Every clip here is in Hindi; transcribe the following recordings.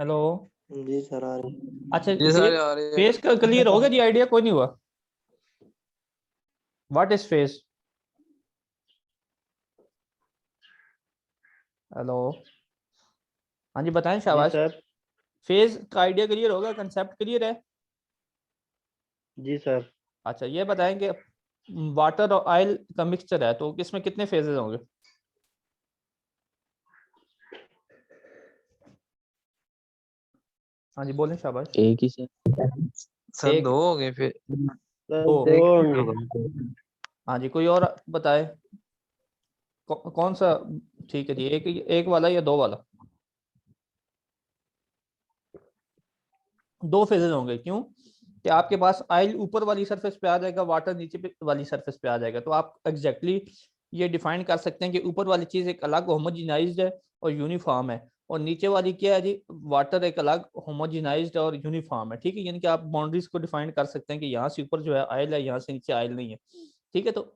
हेलो। जी सर आ रही है। अच्छा, जी सर आ रही है। फेस का क्लियर हो गया जी? आइडिया कोई नहीं हुआ? What is face? हेलो। हाँ जी बताएं, जी शाबाश। सर। फेस का आइडिया क्लियर होगा, कंसेप्ट क्लियर है? जी सर। अच्छा, ये बताएं कि वाटर और ऑयल का मिक्सचर है तो इसमें कितने फेजेस होंगे? हाँ जी बोलें, शाबाश। एक ही सर। सर एक, दो हो गए फिर। सर दो। दो एक होंगे। हाँ जी, कोई और बताए? कौन सा? ठीक है जी, एक एक वाला या दो वाला? दो फेजेस होंगे। क्यों? कि आपके पास ऑयल ऊपर वाली सरफेस पे आ जाएगा, वाटर नीचे पे वाली सरफेस पे आ जाएगा। तो आप एग्जैक्टली ये डिफाइन कर सकते हैं कि ऊपर वाली चीज एक अलग होमोजिनाइज्ड है और यूनिफॉर्म है, और नीचे वाली क्या है जी? वाटर एक अलग होमोजिनाइज्ड और यूनिफॉर्म है। ठीक है, यानी कि आप बाउंड्रीज को डिफाइन कर सकते हैं कि यहाँ से ऊपर जो है ऑयल है, यहाँ से नीचे ऑयल नहीं है। ठीक है, तो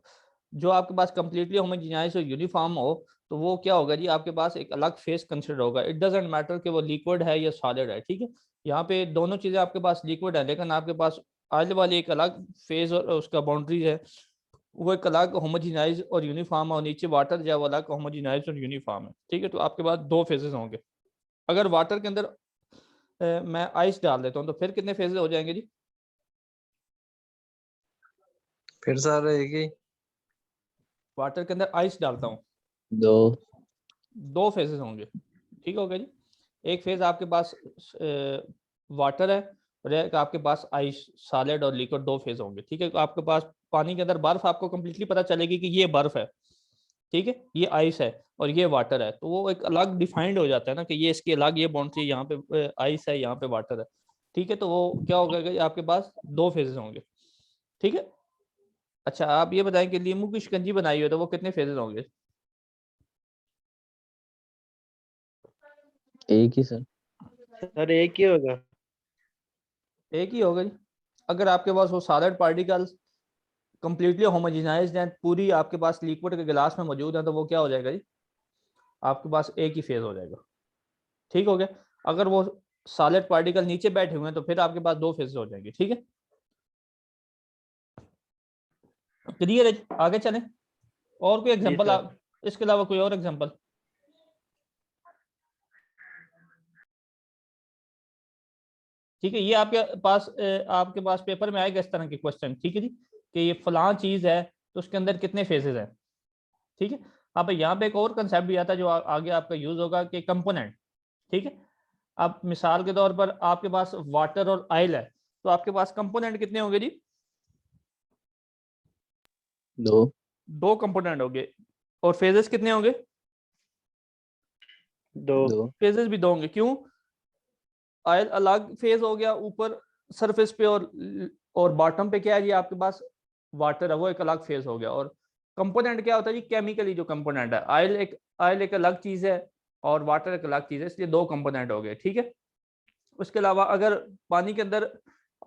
जो आपके पास कंप्लीटली होमोजिनाइज्ड और यूनिफॉर्म हो तो वो क्या होगा जी? आपके पास एक अलग फेस कंसिडर होगा। इट डजेंट मैटर कि वो लिक्विड है या सॉलिड है। ठीक है, यहाँ पे दोनों चीजें आपके पास लिक्विड है, लेकिन आपके पास ऑयल वाली एक अलग फेज और उसका बाउंड्री है, वो एक अलग होमोजिनाइज और यूनिफॉर्म है, और नीचे वाटर जो है वो अलग होमोजिनाइज और यूनिफॉर्म है। ठीक है, तो आपके पास दो फेजेस होंगे। अगर वाटर के अंदर मैं आइस डाल देता हूँ तो फिर कितने फेजेस हो जाएंगे जी? फिर सर एक ही। वाटर के अंदर आइस डालता हूँ, दो। दो फेजेस होंगे। ठीक हो गया जी? एक फेज आपके पास वाटर है, और एक आपके पास आइस सॉलिड और लिक्विड, दो फेज होंगे। ठीक है, तो आपके पास पानी के अंदर बर्फ आपको कंप्लीटली पता चलेगी कि ये बर्फ है। ठीक है, ये आइस है और ये वाटर है, तो वो एक अलग डिफाइंड हो जाता है ना कि ये इसकी अलग ये बाउंड्री, यहाँ पे आइस है, यहाँ पे वाटर है। ठीक है, तो वो क्या होगा कि आपके पास दो फेजेस होंगे। ठीक है। अच्छा, आप ये बताएं कि लीमू की शिकंजी बनाई हो तो वो कितने फेजेस होंगे? एक ही सर। सर एक ही होगा। एक ही होगा जी। अगर आपके पास वो सॉलिड पार्टिकल्स कंप्लीटली होमोजेनाइज्ड हैं, पूरी आपके पास लिक्विड के गिलास में मौजूद है, तो वो क्या हो जाएगा जी? आपके पास एक ही फेज हो जाएगा। ठीक हो गया। अगर वो सॉलिड पार्टिकल नीचे बैठे हुए हैं तो फिर आपके पास दो फेज हो जाएंगे। ठीक है, क्लियर है जी? आगे चलें। और कोई जी एग्जांपल सर। आप, इसके अलावा कोई और एग्जांपल? ठीक है, ये आपके पास पेपर में आएगा इस तरह के क्वेश्चन। ठीक है जी, कि ये फलां चीज है तो उसके अंदर कितने फेजेस हैं। ठीक है। अब यहाँ पे एक और कंसेप्ट भी आता है जो आगे आपका यूज होगा, कि कंपोनेंट। ठीक है, अब मिसाल के तौर पर आपके पास वाटर और ऑयल है, तो आपके पास कंपोनेंट कितने होंगे जी? दो। दो कंपोनेंट होंगे। और फेजेस कितने होंगे? दो। दो। फेजेस भी दो होंगे। क्यों? ऑयल अलग फेज हो गया ऊपर सरफेस पे, और बॉटम पे क्या है जी? आपके पास वाटर है, वो एक अलग फेज हो गया। और कंपोनेंट क्या होता है जी? केमिकली जो कंपोनेंट है, ऑयल एक अलग चीज है और वाटर एक अलग चीज है, इसलिए दो कंपोनेंट हो गए। ठीक है। उसके अलावा अगर पानी के अंदर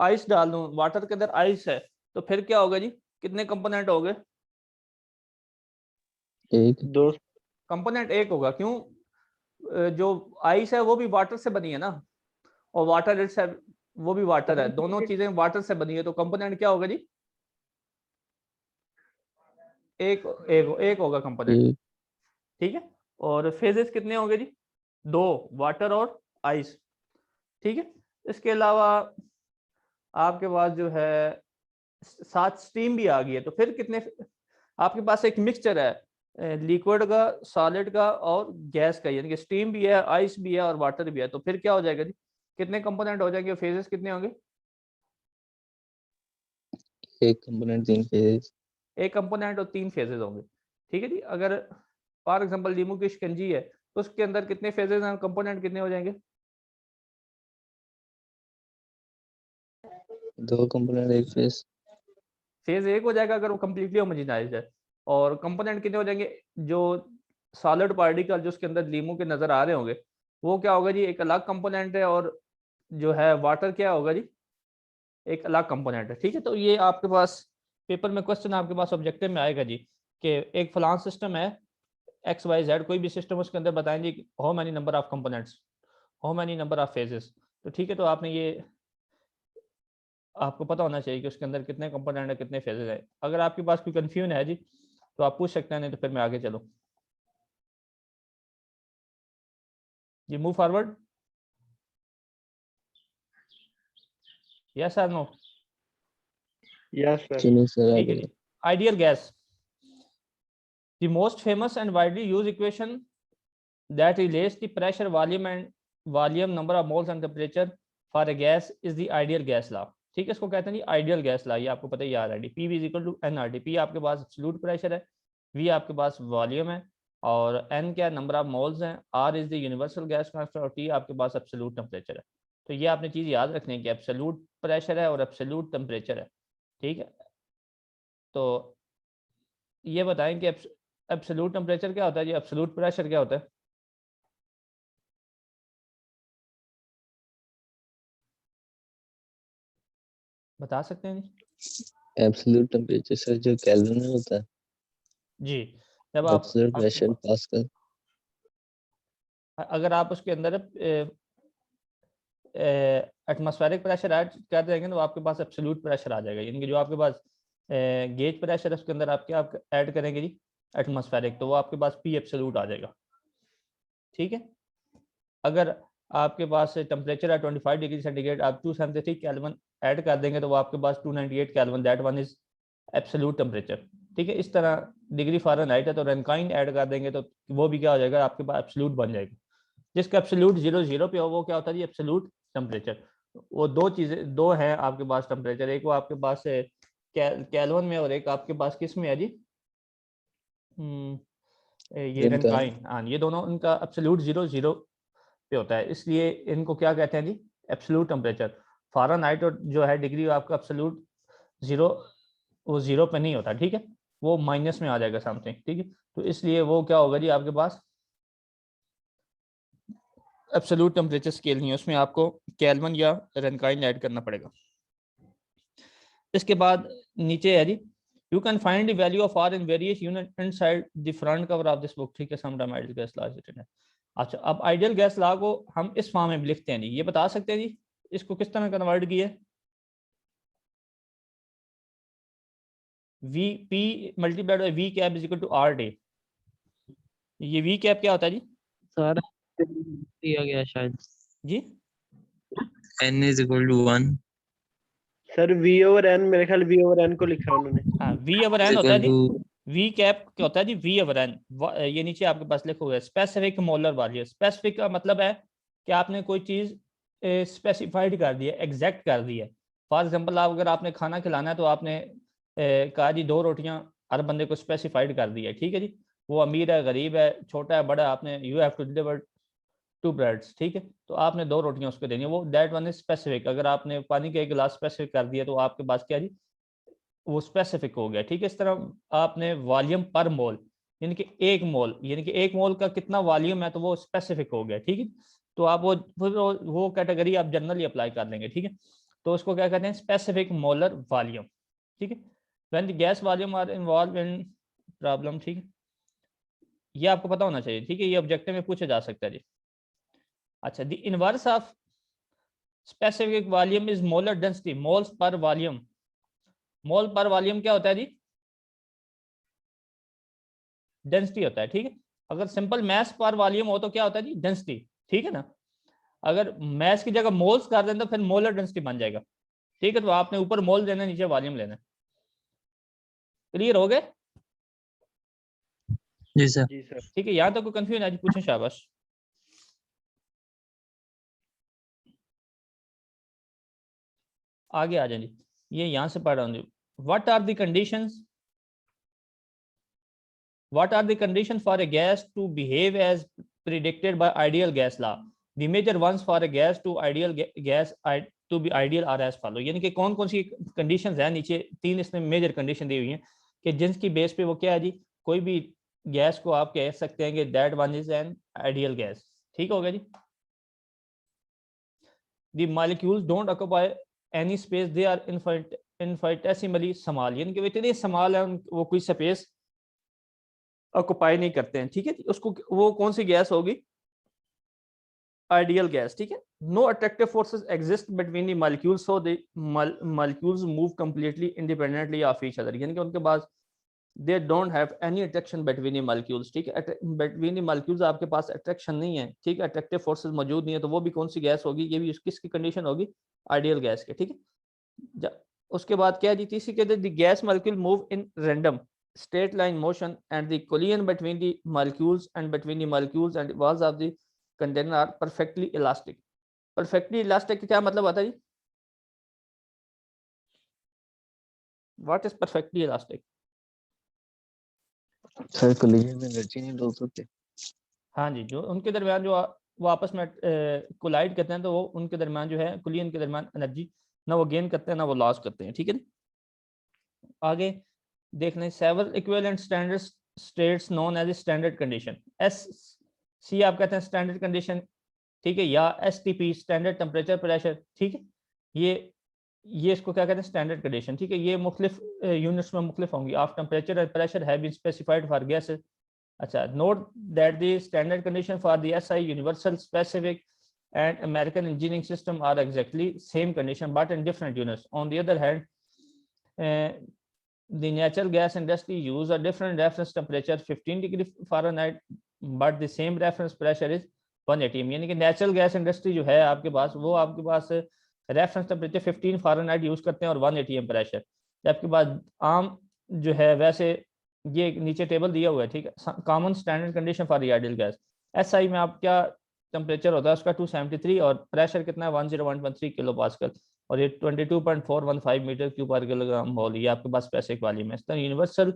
आइस डाल दूं, वाटर के अंदर आइस है, तो फिर क्या होगा जी? कितने कंपोनेंट हो गए? एक। दो। कंपोनेंट एक होगा। क्यों? जो आइस है वो भी वाटर से बनी है ना, और वाटर इट्स वो भी वाटर है, दोनों चीजें वाटर से बनी है, तो कंपोनेंट क्या होगा जी? एक एक एक होगा कंपोनेंट। एक। ठीक है। और फेजेस कितने होंगे जी? दो, वाटर और आइस। ठीक है। इसके अलावा आपके पास जो है साथ स्टीम भी आ गई है, तो फिर कितने? आपके पास एक मिक्सचर है लिक्विड का, सॉलिड का और गैस का, यानी कि स्टीम भी है, आइस भी है और वाटर भी है, तो फिर क्या हो जाएगा जी? कितने कंपोनेंट हो जाएंगे? फेजेस कितने होंगे? एक कंपोनेंट तीन फेजेस। एक कंपोनेंट और तीन फेजेस होंगे। ठीक है जी। अगर फॉर एग्जांपल लीमू की शिकंजी है तो उसके अंदर कितने फेजेस हैं, कंपोनेंट कितने हो जाएंगे? दो कंपोनेंट एक फेज। फेज एक हो जाएगा अगर वो कंप्लीटली होमोजेनाइज्ड है। और कंपोनेंट कितने हो जाएंगे? जो सॉलिड पार्टिकल जो उसके अंदर लीमू के नजर आ रहे होंगे, वो क्या होगा जी? एक अलग कंपोनेंट है। और जो है वाटर क्या होगा जी? एक अलग कंपोनेंट है। ठीक है, तो ये आपके पास पेपर में क्वेश्चन आपके पास ऑब्जेक्टिव में आएगा जी, कि एक फलां सिस्टम है XYZ, कोई भी सिस्टम, उसके अंदर बताएंगे how many number of components. How many number of phases. तो ठीक है, तो आपने ये आपको पता होना चाहिए कि उसके अंदर कितने कंपोनेंट है, कितने फेजेस है। अगर आपके पास कोई कंफ्यूजन है जी तो आप पूछ सकते हैं, नहीं तो फिर मैं आगे चलूँ जी। मूव फॉरवर्ड, यस और नो। Yes sir. चलिए सर ठीक है आगे। जी। Ideal gas, the most famous and widely use equation that relates the pressure, volume, number of moles and temperature for a gas is the ideal gas law। ठीक है, इसको कहते हैं जी आइडियल गैस लॉ। ये आपको पता ही याद है, P is equal to N R T. P आपके पास एब्सोल्यूट प्रेशर है, वी आपके पास वॉल्यूम है, और एन क्या नंबर ऑफ मोल्स हैं, R is the universal gas constant, और टी आपके पास एब्सोल्यूट टेम्परेचर है। तो ये आपने चीज़ याद रखनी है कि एब्सोल्यूट प्रेशर है और एब्सोल्यूट टेम्परेचर है। ठीक है, तो ये बताएं कि एब्सोल्यूट टेम्परेचर क्या होता है जी, एब्सोल्यूट प्रेशर क्या होता है। बता सकते हैं जी? एब्सोल्यूट टेम्परेचर सर जो केल्विन में होता है। जी, जब आप एब्सोल्यूट प्रेशर पास्कल। अगर आप उसके अंदर एटमॉस्फेरिक प्रेशर ऐड कर देंगे तो आपके पास एब्सोल्यूट प्रेशर आ जाएगा। यानी कि जो आपके पास गेज प्रेशर है उसके अंदर आप क्या ऐड करेंगे जी, एटमॉस्फेरिक, तो वो आपके पास पी एब्सोल्यूट आ जाएगा। ठीक है, अगर आपके पास टेम्परेचर है 25 डिग्री सेंटीग्रेड, आप 273 केल्विन ऐड कर देंगे तो वो आपके पास 298 kelvin, that one is absolute temperature. ठीक है, इस तरह डिग्री फ़ारेनहाइट है तो रेनकाइन ऐड कर देंगे तो वो भी क्या हो जाएगा, आपके पास एब्सोल्यूट बन जाएगा। जिसका एब्सोल्यूट 0 पे हो वो क्या होता है जी, एब्सोल्यूट टेम्परेचर। वो दो चीज़ें, दो हैं आपके पास टेम्परेचर, एक वो आपके पास है केल्विन में और एक आपके पास किस में है जी, ये रेनकाइन। हाँ, ये दोनों इनका एब्सोल्यूट 0 पे होता है, इसलिए इनको क्या कहते हैं जी, एब्सोल्यूट टेम्परेचर। फ़ारेनहाइट और जो है डिग्री आपका एब्सोल्यूट 0, वो 0 पे नहीं होता। ठीक है, वो माइनस में आ जाएगा समथिंग। ठीक है, तो इसलिए वो क्या होगा जी, आपके पास एब्सोल्यूट टेम्परेचर स्केल नहीं है, उसमें आपको केल्विन या रेनकाइन ऐड करना पड़ेगा। इसके बाद नीचे है जी, you can find the value of R in various unit inside the front cover of this book. ठीक है, sometime ideal gas law is written है। अच्छा, अब आइडियल गैस लॉ को हम इस फॉर्म में लिखते हैं जी, ये बता सकते हैं जी इसको किस तरह कन्वर्ट किया है। V P multiplied by V cap is equal to R day. ये वी कैप क्या होता है जी? सर दिया गया शायद जी n is equal to 1 sir V over N, मेरे ख्याल वी ओवर एन को लिखा उन्होंने। हाँ, वी ओवर एन होता है जी, वी कैप क्या होता है जी, वी ओवर एन। ये नीचे आपके पास लिखा हुआ है स्पेसिफिक मोलर वैल्यू। स्पेसिफिक का मतलब है कि आपने कोई चीज़ स्पेसिफाइड कर दी है, एग्जैक्ट कर दी है। फॉर एग्जांपल आप अगर आपने खाना खिलाना है तो आपने कहा जी 2 रोटियां हर बंदे को स्पेसिफाइड कर दी है। ठीक है जी, वो अमीर है, गरीब है, छोटा है, बड़ा है, आपने you have to deliver 2 breads. ठीक है, तो आपने 2 रोटियां उसको देनी है, वो दैट वन इज स्पेसिफिक। अगर आपने पानी का एक गिलास स्पेसिफिक कर दिया तो आपके पास क्या जी, वो स्पेसिफिक हो गया। ठीक है, इस तरह आपने वॉल्यूम पर मोल, यानी कि 1 मोल, यानी कि 1 मोल का कितना वॉल्यूम है तो वो स्पेसिफिक हो गया। ठीक है, तो आप वो कैटेगरी आप जनरली अप्लाई कर लेंगे। ठीक है, तो उसको क्या कहते हैं, स्पेसिफिक मोलर वॉल्यूम। ठीक है, when the gas volume are involve in problem. ठीक है, ये आपको पता होना चाहिए। ठीक है, ये ऑब्जेक्टिव में पूछा जा सकता है जी। अच्छा, the inverse of specific volume is molar density, moles पर वॉल्यूम। मोल पर वॉल्यूम क्या होता है जी, डेंसिटी होता है। ठीक है, अगर सिंपल मैस पर वॉल्यूम हो तो क्या होता है जी, डेंसिटी। ठीक है ना, अगर मैस की जगह मोल्स कर दें तो फिर मोलर डेंसिटी बन जाएगा। ठीक है, तो आपने ऊपर मोल देना, नीचे वॉल्यूम लेना। क्लियर हो गए? जी सर। जी सर। ठीक है, यहाँ तो कोई कंफ्यूजन है जी, पूछें शाबाश। आगे आ जाए जी, ये यहाँ से पढ़ रहा हूँ जी। What are the conditions, what are the conditions for a gas to behave as predicted by ideal gas law? The major ones for a gas to ideal gas to be ideal are as follow। यानी कि कौन कौन सी कंडीशंस हैं, नीचे 3 इसमें मेजर कंडीशन दी हुई हैं कि जिनकी बेस पे वो क्या है जी, कोई भी गैस को आप कह सकते हैं कि that one is an ideal gas. ठीक हो गया जी। The molecules don't occupy any space, they are infinitesimally small, यानी कि वो इतने स्मॉल है वो कोई स्पेस ऑक्युपाई नहीं करते हैं। ठीक है, उसको वो कौन सी गैस होगी, आइडियल गैस, ठीक है। No attractive forces exist between the molecules, so the molecules move completely independently of each other, यानी कि उनके पास they don't have any attraction between the molecules, ठीक है। बिटवीन द मॉलिक्यूल्स आपके पास अट्रैक्शन नहीं है, ठीक है, अट्रैक्टिव फोर्सेस मौजूद नहीं है, तो वो भी कौन सी गैस होगी, ये भी किसकी कंडीशन होगी, आइडियल गैस के, ठीक है। उसके बाद क्या है जी, तीसरी कहते हैं the gas molecule move in random straight line motion and the collision between the molecules and between the molecules and walls of the container are perfectly elastic. Perfectly elastic क्या मतलब आता है जी? What is perfectly elastic? Sir collision में एनर्जी नहीं लॉस होती। हाँ जी, जो उनके दरमियान जो वो आपस में कोलाइड करते हैं, तो वो उनके दरमियान जो है कोलिजन के दरमियान एनर्जी ना वो गेन करते हैं ना वो लॉस करते हैं, ठीक है। आगे देख लें, several equivalent standard states known as standard condition, SC आप कहते हैं स्टैंडर्ड कंडीशन, ठीक है, या STP स्टैंडर्ड टेम्परेचर प्रेशर, ठीक है। ये इसको क्या कहते हैं, स्टैंडर्ड कंडीशन, ठीक है। ये मुख्तलिफ यूनिट्स में मुख्तलिफ होंगी। Of temperature and pressure have been specified for gases. अच्छा, note that the standard condition for the SI universal specific and American engineering system are exactly same condition but in different units. On the other hand, the natural gas industry use a different reference temperature 15 degree Fahrenheit but the same reference pressure is 1 atm, यानी कि नेचुरल गैस इंडस्ट्री जो है आपके पास, वो आपके पास रेफरेंस टेम्परेचर 15 फ़ारेनहाइट यूज करते हैं और 1 atm प्रेशर। आपके पास आम जो है, वैसे ये नीचे टेबल दिया हुआ है, ठीक है। Common standard condition for the ideal gas, SI में आप क्या टेम्परेचर होता है उसका 273 और प्रेशर कितना है 101.3 किलो पास्कल और ये 22.415 मीटर क्यूब पर किलोग्राम मोल, ये आपके पास स्पेसिफिक वॉल्यूम है। Universal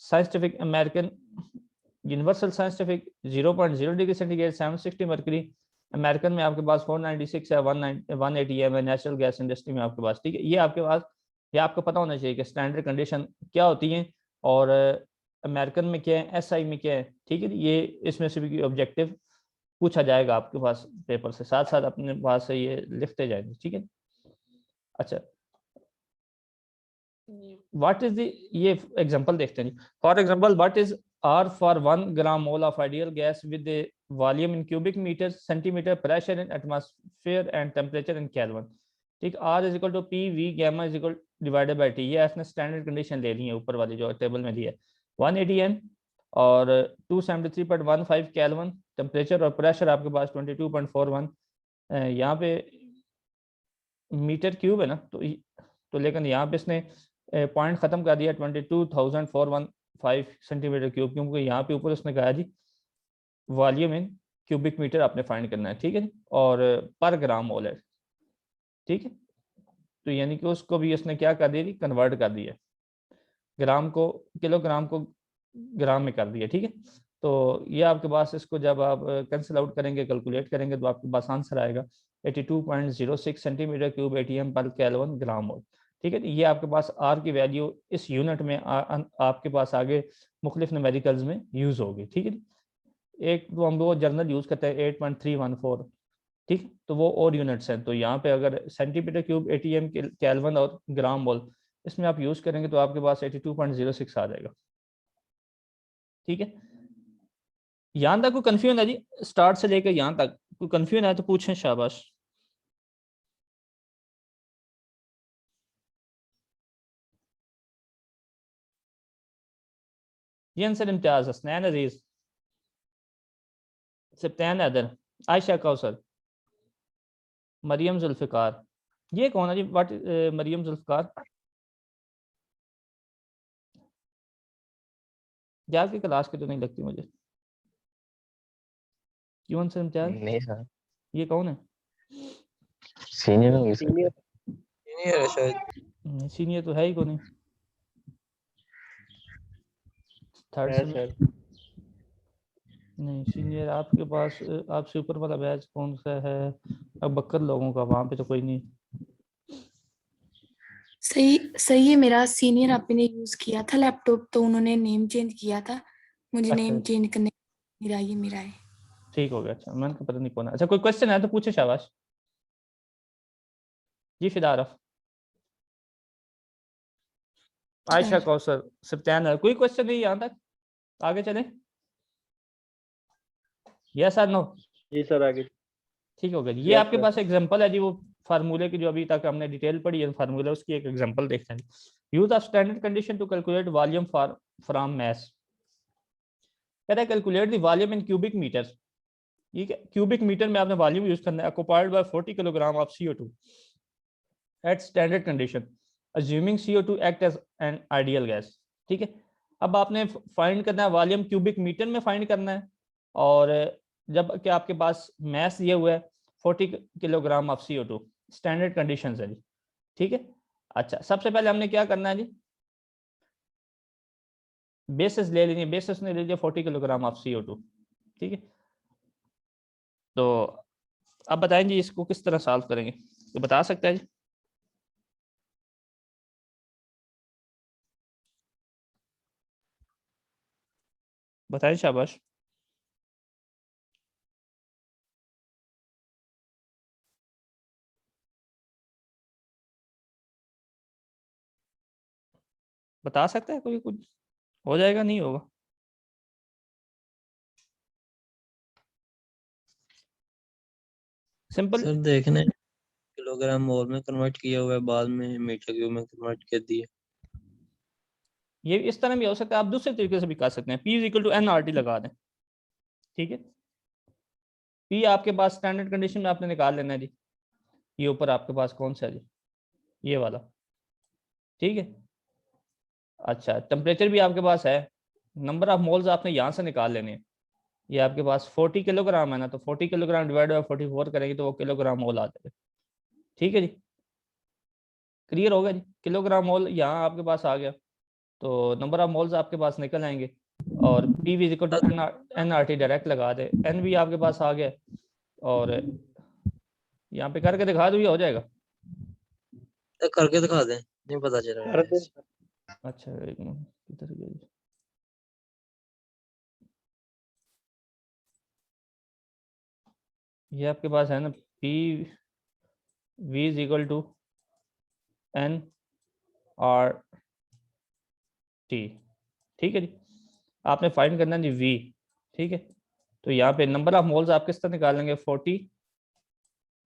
scientific American universal scientific 0.0 degree centigrade 760 mercury, American में आपके पास 496 है, 1 atm है, नेचुरल गैस इंडस्ट्री में आपके पास, ठीक है। ये आपके पास, ये आपको पता होना चाहिए कि स्टैंडर्ड कंडीशन क्या होती है और अमेरिकन में क्या है, SI में क्या है, ठीक है। ये इसमें से भी ऑब्जेक्टिव पूछा जाएगा आपके पास पेपर से, साथ साथ अपने पास से ये लिखते जाएंगे, ठीक है। अच्छा, व्हाट इज द, ये एग्जांपल देखते हैं। For example, what is R for 1 gram mole of ideal gas with the volume in cubic meters, centimeter, pressure in atmosphere and temperature in Kelvin, ठीक। R is equal to PV gamma is equal divided by T, ये आपने स्टैंडर्ड कंडीशन ले ली है ऊपर वाली जो टेबल में दी है। 1 atm और 273.15 केल्विन टेम्परेचर और प्रेशर आपके पास 22.41 यहाँ पे मीटर क्यूब है ना, तो लेकिन यहाँ पे इसने पॉइंट ख़त्म कर दिया 22,415 सेंटीमीटर क्यूब, क्योंकि यहाँ पे ऊपर उसने कहा जी वॉल्यूम इन क्यूबिक मीटर आपने फाइंड करना है, ठीक है, और पर ग्राम मोल है, ठीक है। तो यानी कि उसको भी इसने क्या कर दिया, कन्वर्ट कर दिया, ग्राम को किलोग्राम को ग्राम में कर दिया, ठीक है। तो ये आपके पास, इसको जब आप कैंसिल आउट करेंगे, कैलकुलेट करेंगे, तो आपके पास आंसर आएगा 82.06 सेंटीमीटर क्यूब ATM पर केल्विन ग्राम मोल, ठीक है। ये आपके पास R की वैल्यू इस यूनिट में आपके पास आगे मुख्तलिफ न्यूमेरिकल्स में यूज़ होगी, ठीक है। एक तो हम वो जर्नल यूज़ करते हैं 8.314, ठीक, तो वो और यूनिट्स हैं। तो यहाँ पे अगर सेंटीमीटर क्यूब ATM केल्विन और ग्राम मोल इसमें आप यूज़ करेंगे तो आपके पास 82.06 आ जाएगा, ठीक है। यहाँ तक कोई कंफ्यूजन है जी, स्टार्ट से लेकर यहाँ तक कोई कंफ्यूजन है तो पूछें, शाबाश। जी आंसर इम्तियाज, हसनैन अजीज, सप्तान हैदर, आयशा कौसर, मरियम जुल्फ़िकार, ये कौन है जी, व्हाट मरियम जुल्फ़िकार, क्या आपकी क्लास की तो नहीं लगती मुझे, क्यों आंसर इम्तियाज, नहीं सर, ये कौन है, सीनियर होंगे सर। सीनियर सीनियर है शायद। सीनियर तो है ही कौन, थर्ड है सेमेस्टर सर। नहीं, सीनियर आपके पास आपसे ऊपर वाला बैच कौन सा है, अब बकर लोगों का, वहाँ पे तो कोई नहीं। सही सही है, मेरा सीनियर आप ने यूज किया था लैपटॉप, तो उन्होंने नेम चेंज किया था, मुझे अच्छा, नेम चेंज करने मेरा ये मेरा है। ठीक हो गया। अच्छा, मैंने कहा पता नहीं कौन है। अच्छा, कोई क्वेश्चन है तो पूछे, शाबाश जी। फिदारफ, आयशा कौसर, सप्तान, कोई क्वेश्चन नहीं यहाँ तक, आगे चलें, यस और नो। जी सर, आगे। ठीक हो गया जी। ये Yes, आपके sir. पास एग्जांपल है जी, वो फार्मूले की जो अभी तक हमने डिटेल पढ़ी है फार्मूला, उसकी एक एग्जांपल देखते हैं। Use of standard condition to calculate volume from mass. कहता है calculate the volume in cubic metre. ठीक है, क्यूबिक मीटर में आपने वॉल्यूम यूज करना है। Occupied by 40 kilogram of CO2 at standard condition assuming CO2 act as an ideal gas. ठीक है, अब आपने फाइंड करना है वॉल्यूम क्यूबिक मीटर में फाइंड करना है, और जब कि आपके पास मैस दिया हुआ है 40 kilogram of CO2, standard condition है जी। ठीक है, अच्छा सबसे पहले हमने क्या करना है जी, बेसिस ले लीजिए, बेसिस ने ले लिया 40 किलोग्राम ऑफ CO2। ठीक है, तो अब बताएं जी इसको किस तरह सॉल्व करेंगे, तो बता सकते हैं जी। बताएं शाबाश। बता सकता है कोई, कुछ हो जाएगा नहीं होगा? सिंपल। सर देखने किलोग्राम मोल में कन्वर्ट किया हुआ है, बाद में मीटर क्यूब में कन्वर्ट कर दिया। ये इस तरह भी हो सकता है, आप दूसरे तरीके से भी कर सकते हैं। P इक्वल टू NRT लगा दें। ठीक है, P आपके पास स्टैंडर्ड कंडीशन में आपने निकाल लेना है जी। ये ऊपर आपके पास कौन सा है जी, ये वाला। ठीक है, अच्छा टेम्परेचर भी आपके पास है, नंबर ऑफ मोल्स आपने यहाँ से निकाल लेने हैं। ये आपके पास 40 किलोग्राम है ना, तो 40 किलोग्राम डिवाइड बाय 44 करेंगे तो वो किलोग्राम मोल आ जाएगा। ठीक है जी, क्लियर होगा जी। किलोग्राम मोल यहाँ आपके पास आ गया, तो नंबर ऑफ मोल्स आपके पास निकल आएंगे, और P is equal to NRT direct लगा दे। N भी आपके पास आ गया, और यहाँ पे करके दिखा दो, ये हो जाएगा। करके दिखा दें, नहीं पता चल रहा कर दे है। अच्छा एक मिनट, किधर गई? ये आपके पास है ना, P V is equal to NRT। ठीक है जी, आपने फाइंड करना है जी V। ठीक है, तो यहाँ पे नंबर ऑफ मोल्स आप किस तरह निकालेंगे, 40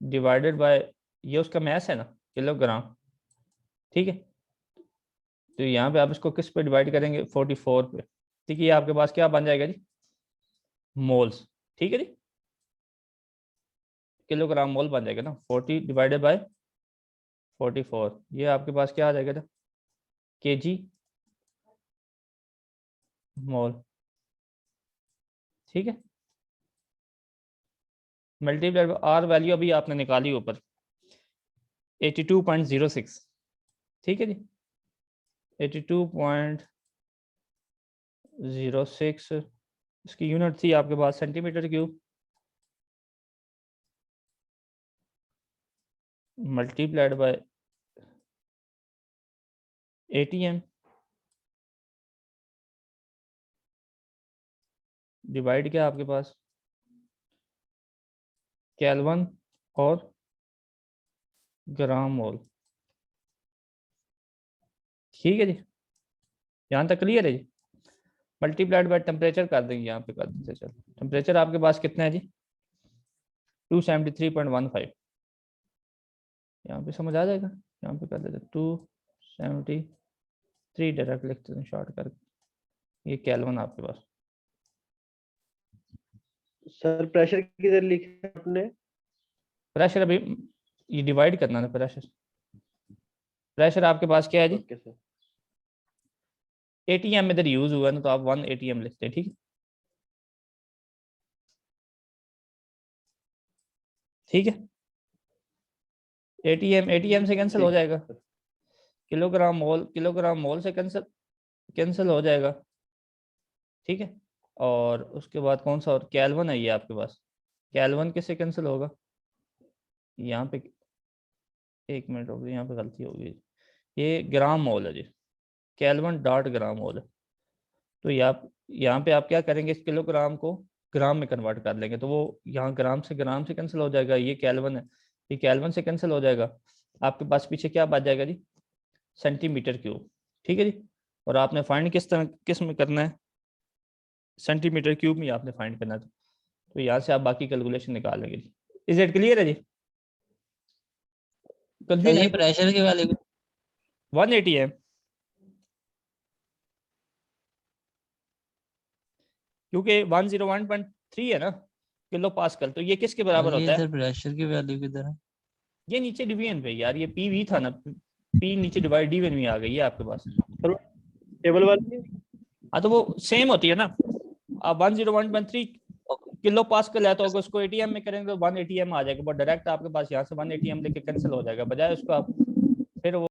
डिवाइडेड बाय, ये उसका मैस है ना, किलोग्राम। ठीक है, तो यहाँ पे आप इसको किस पे डिवाइड करेंगे, 44 पे। ठीक है, ये आपके पास क्या बन जाएगा जी, मोल्स। ठीक है जी, किलोग्राम मोल बन जाएगा ना, 40 डिवाइडेड बाय 44, ये आपके पास क्या आ जाएगा ना, kg मोल। ठीक है, मल्टीप्लाई आर वैल्यू अभी आपने निकाली ऊपर 82.06। ठीक है जी, 82.06, इसकी यूनिट थी आपके पास centimetre cube, multiplied by ATM divide क्या आपके पास केल्विन और ग्राम मोल। ठीक है जी, यहाँ तक क्लियर है जी। मल्टीप्लाइड बाय टेम्परेचर कर देंगे, यहाँ पे कर देते चलो। टेम्परेचर आपके पास कितना है जी, 273.15। यहाँ पे समझ आ जाएगा, यहाँ पे कर देते 273 डायरेक्ट लिखते हैं शॉर्ट करके, ये केल्विन आपके पास। सर प्रेशर किधर लिखा है आपने? प्रेशर अभी ये डिवाइड करना है, प्रेशर आपके पास क्या है जी, ओके सर। ATM इधर यूज हुआ है ना, तो आप 1 ATM लिखते हैं। ठीक है, ठीक है, ATM से कैंसिल हो जाएगा, किलोग्राम मोल से कैंसिल हो जाएगा। ठीक है, और उसके बाद कौन सा, और केल्विन है ये आपके पास, केल्विन किससे कैंसिल होगा, यहाँ पे एक मिनट हो गई, यहाँ पे गलती हो गई, ये ग्राम मोल है जी, केल्विन डॉट ग्राम मोल है। तो यहाँ पे आप क्या करेंगे, इस किलोग्राम को ग्राम में कन्वर्ट कर लेंगे, तो वो यहाँ ग्राम से कैंसिल हो जाएगा, ये केल्विन है, ये केल्विन से कैंसिल हो जाएगा, आपके पास पीछे क्या बच जाएगा जी, सेंटीमीटर क्यूब। ठीक है जी, और आपने फाइंड किस में करना है, सेंटीमीटर क्यूब में आपने फाइंड करना है। तो यहाँ से आप बाकी कैलकुलेशन निकाल लेंगे जी। इज इट क्लियर है जी? सर कंफ्यूजन ये है? प्रेशर के वाले को 180 है, क्योंकि 101.3 है ना किलो पास्कल, तो ये किसके बराबर ये होता है? इधर प्रेशर की वैल्यू किधर है? ये नीचे डिवीजन पे यार, ये पीवी था ना, पी नीचे डिवाइड डिवीजन में आ गई है आपके पास। टेबल वाली हाँ तो वो सेम होती है ना, अब 101.3 किलो पास्कल है तो अगर उसको एटीएम में करेंगे तो 1 ATM आ जाएगा, बट डायरेक्ट आपके पास यहाँ से 1 ATM लेके कैंसिल हो जाएगा, बजाय उसको आप फिर वो